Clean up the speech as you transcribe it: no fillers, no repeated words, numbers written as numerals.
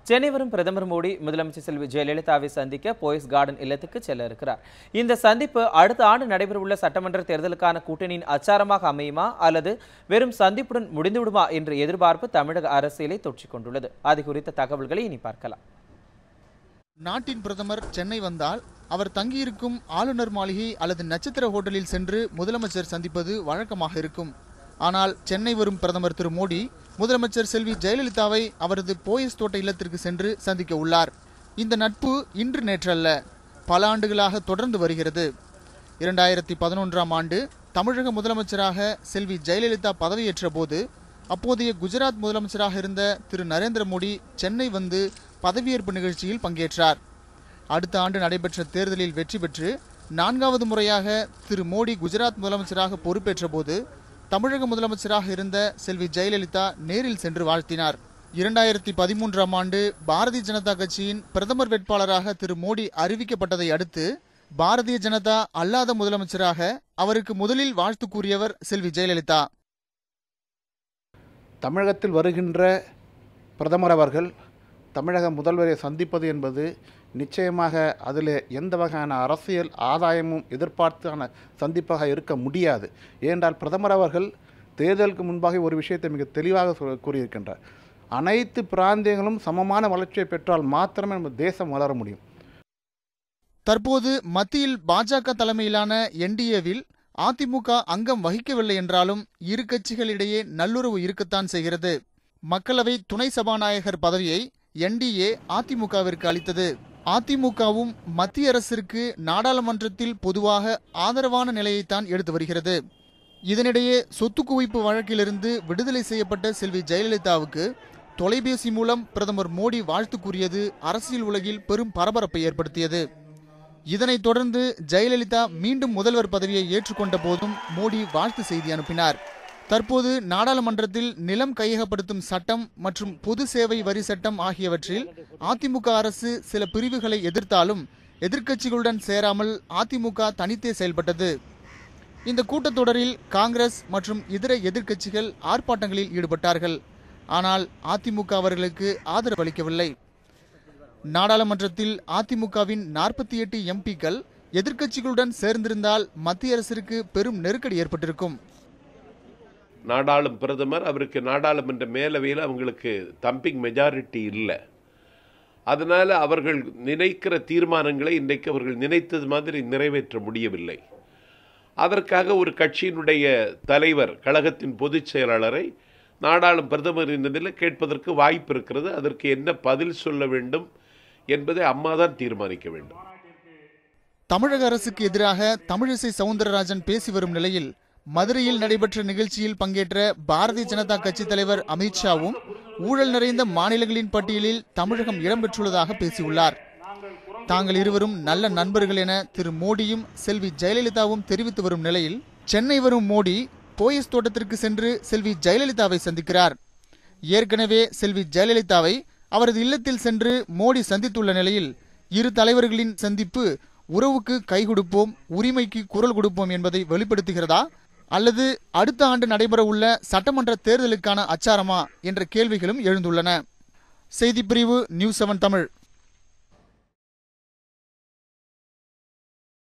சென்னை வரும் பிரதமர் மோடி முதலமைச்சர் செல்வி ஜெயலலிதாவை சந்திக்க போயஸ் கார்டன் இல்லத்துக்கு செல்ல இருக்கிறார். இந்த சந்திப்பு அடுத்த ஆண்டு நடைபெறவுள்ள சட்டமன்ற தேர்தலுக்கான கூட்டணியின் அச்சாரமாக அமையுமா அல்லது வெறும் சந்திப்புடன் முடிந்துவிடுமா என்ற எதிர்பார்ப்பு தமிழக அரசியலை தொற்றிக் கொண்டுள்ளது. அது குறித்த தகவல்களை இனி பார்க்கலாம். நாட்டின் பிரதமர் சென்னை வந்தால் அவர் தங்கியிருக்கும் ஆளுநர் மாளிகை அல்லது நட்சத்திர ஹோட்டலில் சென்று முதலமைச்சர் சந்திப்பது வழக்கமாக இருக்கும். ஆனால் சென்னை வரும் பிரதமர் திரு மோடி முதலமைச்சர் செல்வி ஜெயலலிதாவை அவரது போயஸ் தோட்ட இல்லத்திற்கு சென்று சந்திக்க உள்ளார். இந்த நட்பு இன்று நேற்றல்ல, பல ஆண்டுகளாக தொடர்ந்து வருகிறது. 2011ஆம் ஆண்டு தமிழக முதலமைச்சராக செல்வி ஜெயலலிதா பதவியேற்ற போது அப்போதைய குஜராத் முதலமைச்சராக இருந்த திரு நரேந்திர மோடி சென்னை வந்து பதவியேற்பு நிகழ்ச்சியில் பங்கேற்றார். அடுத்த ஆண்டு நடைபெற்ற தேர்தலில் வெற்றி பெற்று 4வது முறையாக திரு மோடி குஜராத் முதலமைச்சராக பொறுப்பேற்ற போது தமிழக முதலமைச்சராக இருந்த செல்வி ஜெயலலிதா நேரில் சென்று வாழ்த்தினார். 2013ஆம் ஆண்டு பாரதிய ஜனதா கட்சியின் பிரதமர் வேட்பாளராக திரு மோடி அறிவிக்கப்பட்டதை அடுத்து பாரதிய ஜனதா அல்லாத முதலமைச்சராக அவருக்கு முதலில் வாழ்த்து கூறியவர் செல்வி ஜெயலலிதா. தமிழகத்தில் வருகின்ற பிரதமர் அவர்கள் தமிழக முதல்வரை சந்திப்பது என்பது நிச்சயமாக அதில் எந்த வகையான அரசியல் ஆதாயமும் எதிர்பார்த்தான சந்திப்பாக இருக்க முடியாது. ஏனென்றால் பிரதமர் அவர்கள் தேர்தலுக்கு முன்பாக ஒரு விஷயத்தை மிக தெளிவாக கூறியிருக்கின்றார். அனைத்து பிராந்தியங்களும் சமமான வளர்ச்சியை பெற்றால் மாத்திரமே நம்ம தேசம் வளர முடியும். தற்போது மத்தியில் பாஜக தலைமையிலான என்டிஏவில் அதிமுக அங்கம் வகிக்கவில்லை என்றாலும் இரு கட்சிகளிடையே நல்லுறவு இருக்கத்தான் செய்கிறது. மக்களவை துணை சபாநாயகர் பதவியை என்டிஏ அதிமுகவிற்கு அளித்தது. அதிமுகவும் மத்திய அரசிற்கு நாடாளுமன்றத்தில் பொதுவாக ஆதரவான நிலையைத்தான் எடுத்து வருகிறது. இதனிடையே சொத்து குவிப்பு வழக்கிலிருந்து விடுதலை செய்யப்பட்ட செல்வி ஜெயலலிதாவுக்கு தொலைபேசி மூலம் பிரதமர் மோடி வாழ்த்து கூறியது அரசியல் உலகில் பெரும் பரபரப்பை ஏற்படுத்தியது. இதனைத் தொடர்ந்து ஜெயலலிதா மீண்டும் முதல்வர் பதவியை ஏற்றுக்கொண்ட போதும் மோடி வாழ்த்து செய்தி அனுப்பினார். தற்போது நாடாளுமன்றத்தில் நிலம் கையகப்படுத்தும் சட்டம் மற்றும் பொது சேவை வரி சட்டம் ஆகியவற்றில் அதிமுக அரசு சில பிரிவுகளை எதிர்த்தாலும் எதிர்க்கட்சிகளுடன் சேராமல் அதிமுக தனித்தே செயல்பட்டது. இந்த கூட்டத்தொடரில் காங்கிரஸ் மற்றும் இதர எதிர்க்கட்சிகள் ஆர்ப்பாட்டங்களில் ஈடுபட்டார்கள். ஆனால் அதிமுக அவர்களுக்கு ஆதரவு அளிக்கவில்லை. நாடாளுமன்றத்தில் அதிமுகவின் 48 எம்பிக்கள் எதிர்க்கட்சிகளுடன் சேர்ந்திருந்தால் மத்திய அரசிற்கு பெரும் நெருக்கடி ஏற்பட்டிருக்கும். நாடாளும் பிரதமர், அவருக்கு நாடாளுமன்ற மேலவையில் அவங்களுக்கு தம்பிங் மெஜாரிட்டி இல்லை. அதனால் அவர்கள் நினைக்கிற தீர்மானங்களை இன்றைக்கு அவர்கள் நினைத்தது மாதிரி நிறைவேற்ற முடியவில்லை. அதற்காக ஒரு கட்சியினுடைய தலைவர், கழகத்தின் பொதுச் செயலாளரை நாடாளும் பிரதமர் என்னதில் கேட்பதற்கு வாய்ப்பு இருக்கிறது. அதற்கு என்ன பதில் சொல்ல வேண்டும் என்பதை அம்மா தான் தீர்மானிக்க வேண்டும். தமிழக அரசுக்கு எதிராக தமிழிசை சவுந்தரராஜன் பேசி வரும் நிலையில் மதுரையில் நடைபெற்ற நிகழ்ச்சியில் பங்கேற்ற பாரதிய ஜனதா கட்சி தலைவர் அமித்ஷாவும் ஊழல் நிறைந்த மாநிலங்களின் பட்டியலில் தமிழகம் இடம்பெற்றுள்ளதாக பேசியுள்ளார். தாங்கள் இருவரும் நல்ல நண்பர்கள் என திரு மோடியும் செல்வி ஜெயலலிதாவும் தெரிவித்து வரும் நிலையில் சென்னை வரும் மோடி போயஸ் தோட்டத்திற்கு சென்று செல்வி ஜெயலலிதாவை சந்திக்கிறார். ஏற்கனவே செல்வி ஜெயலலிதாவை அவரது இல்லத்தில் சென்று மோடி சந்தித்துள்ள நிலையில் இரு தலைவர்களின் சந்திப்பு உறவுக்கு கை கொடுப்போம், உரிமைக்கு குரல் கொடுப்போம் என்பதை வெளிப்படுத்துகிறதா அல்லது அடுத்த ஆண்டு நடைபெற உள்ள சட்டமன்ற தேர்தலுக்கான அச்சாரமா என்ற கேள்விகளும் எழுந்துள்ளன. செய்திப்பிரிவு நியூஸ் 7 தமிழ்.